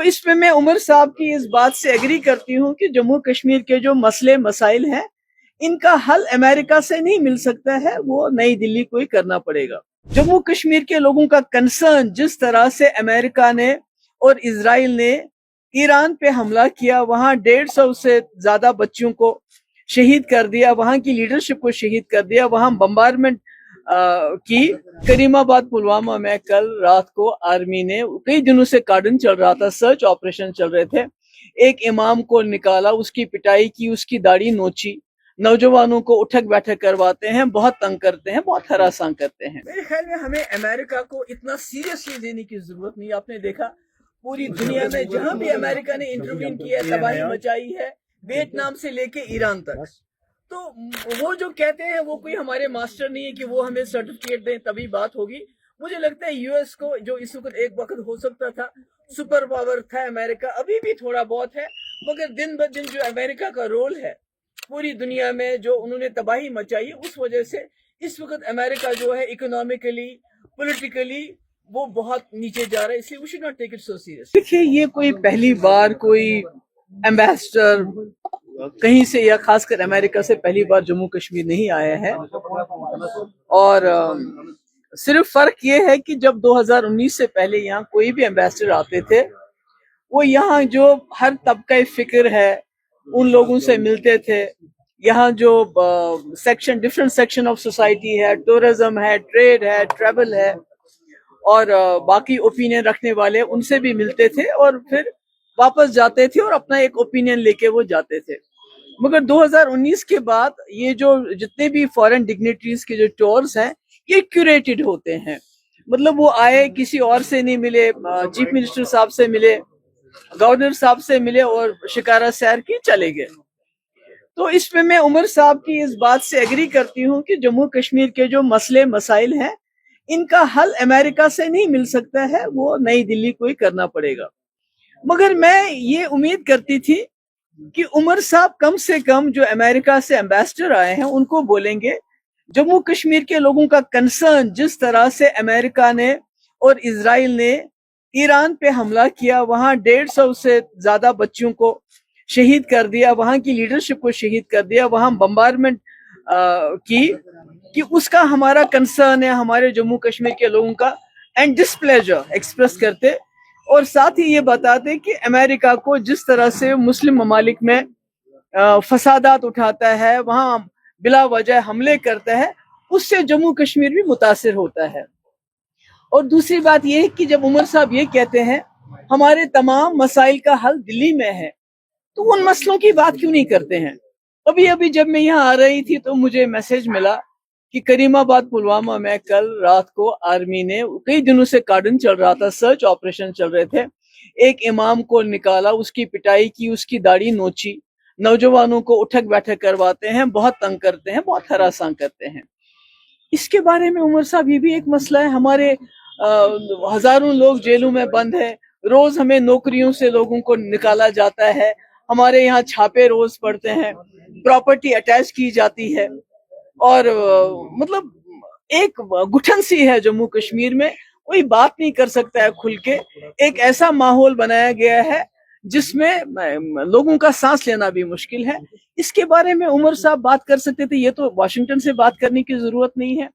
इसमें मैं उमर साहब की इस बात से एग्री करती हूँ कि जम्मू कश्मीर के जो मसले मसाइल हैं इनका हल अमेरिका से नहीं मिल सकता है, वो नई दिल्ली को ही करना पड़ेगा। जम्मू कश्मीर के लोगों का कंसर्न जिस तरह से अमेरिका ने और इजराइल ने ईरान पे हमला किया, वहां 150 से ज्यादा बच्चों को शहीद कर दिया, वहां की लीडरशिप को शहीद कर दिया, वहां बम्बारमेंट की करीमाबाद पुलवामा में कल रात को आर्मी ने कई दिनों से कार्डन चल रहा था, सर्च ऑपरेशन चल रहे थे, एक इमाम को निकाला, उसकी पिटाई की, उसकी दाढ़ी नोची, नौजवानों को उठक बैठक करवाते हैं, बहुत तंग करते हैं, बहुत हरासां करते हैं। मेरे ख्याल में हमें अमेरिका को इतना सीरियसली लेने की जरूरत नहीं। आपने देखा पूरी दुनिया में जहां भी अमेरिका ने इंटरवीन किया है, तबाही मचाई है, वियतनाम से लेके ईरान तक। तो वो जो कहते हैं वो कोई हमारे मास्टर नहीं है कि वो हमें सर्टिफिकेट दें तभी बात होगी। मुझे लगता है यूएस को, जो इस वक्त एक वक्त हो सकता था सुपर पावर था अमेरिका, अभी भी थोड़ा बहुत है, मगर दिन ब दिन जो अमेरिका का रोल है पूरी दुनिया में, जो उन्होंने तबाही मचाई है, उस वजह से इस वक्त अमेरिका जो है इकोनॉमिकली, पॉलिटिकली वो बहुत नीचे जा रहा है। इसलिए we should not take it so serious. देखिए, ये कोई पहली बार कोई एम्बेसडर कहीं से या खासकर अमेरिका से पहली बार जम्मू कश्मीर नहीं आया है, और सिर्फ फर्क ये है कि जब 2019 से पहले यहाँ कोई भी एम्बेसडर आते थे, वो यहाँ जो हर तबका फिक्र है उन लोगों से मिलते थे। यहाँ जो section, different section of society है, टूरिज्म है, ट्रेड है, ट्रैवल है, और बाकी ओपिनियन रखने वाले, उनसे भी मिलते थे और फिर वापस जाते थे और अपना एक ओपिनियन लेके वो जाते थे। मगर 2019 के बाद ये जो जितने भी फॉरेन डिग्निटरीज के जो टूर्स हैं, ये क्यूरेटेड होते हैं। मतलब वो आए, किसी और से नहीं मिले, चीफ मिनिस्टर साहब से मिले, गवर्नर साहब से मिले और शिकारा सैर की, चले गए। तो इसमें मैं उमर साहब की इस बात से एग्री करती हूँ कि जम्मू कश्मीर के जो मसले मसाइल हैं इनका हल अमेरिका से नहीं मिल सकता है, वो नई दिल्ली को ही करना पड़ेगा। मगर मैं ये उम्मीद करती थी कि उमर साहब कम से कम जो अमेरिका से एम्बेसडर आए हैं उनको बोलेंगे जम्मू कश्मीर के लोगों का कंसर्न जिस तरह से अमेरिका ने और इजराइल ने ईरान पे हमला किया, वहां 150 से ज्यादा बच्चों को शहीद कर दिया, वहां की लीडरशिप को शहीद कर दिया, वहां बम्बारमेंट की कि उसका हमारा कंसर्न है, हमारे जम्मू कश्मीर के लोगों का, एंड डिस्प्लेजर एक्सप्रेस करते, और साथ ही ये बताते कि अमेरिका को जिस तरह से मुस्लिम ममालिक में फसादात उठाता है, वहां बिला वजह हमले करता है, उससे जम्मू कश्मीर भी मुतासिर होता है। और दूसरी बात ये है कि जब उमर साहब ये कहते हैं हमारे तमाम मसाइल का हल दिल्ली में है, तो उन मसलों की बात क्यों नहीं करते हैं? अभी अभी जब मैं यहाँ आ रही थी तो मुझे मैसेज मिला कि करीमाबाद पुलवामा में कल रात को आर्मी ने, कई दिनों से कार्डन चल रहा था, सर्च ऑपरेशन चल रहे थे, एक इमाम को निकाला, उसकी पिटाई की, उसकी दाढ़ी नोची, नौजवानों को उठक बैठक करवाते हैं, बहुत तंग करते हैं, बहुत हरासां करते हैं। इसके बारे में उमर साहब, ये भी एक मसला है। हमारे हजारों लोग जेलों में बंद हैं, रोज हमें नौकरियों से लोगों को निकाला जाता है, हमारे यहाँ छापे रोज पड़ते हैं, प्रॉपर्टी अटैच की जाती है, और मतलब एक गुठन सी है जम्मू कश्मीर में, कोई बात नहीं कर सकता है खुल के। एक ऐसा माहौल बनाया गया है जिसमें लोगों का सांस लेना भी मुश्किल है। इसके बारे में उमर साहब बात कर सकते थे, ये तो वाशिंगटन से बात करने की जरूरत नहीं है।